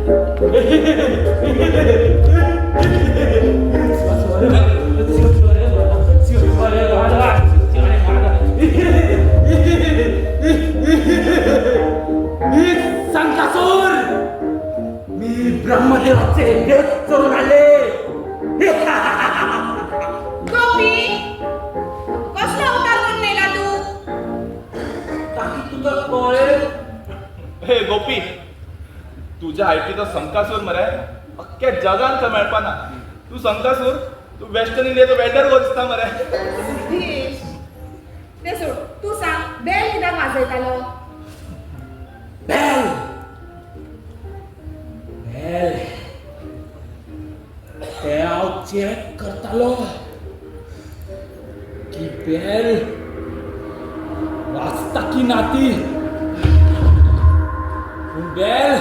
मी संकासूर, मी ब्रह्मदेवाचे भेद चोरून आले. गोपी, कसला अवतार करून नेला तू? ताकी तुला कळेल. हे गोपी, तुझ्या आयटीचो संकासूर मरे अख्ख्या जगान तो मेळपाना. तू संकासूर, तू वेस्टर्न इंडियाचो वेंडर गो दिसता मरे. सिद्धेश, ते सोड, तू सांग, बेल कित्याक वाजयतालो? बेल बेल ते हांव चेक करतालो की बेल वाचता की ना ती. पूण बेल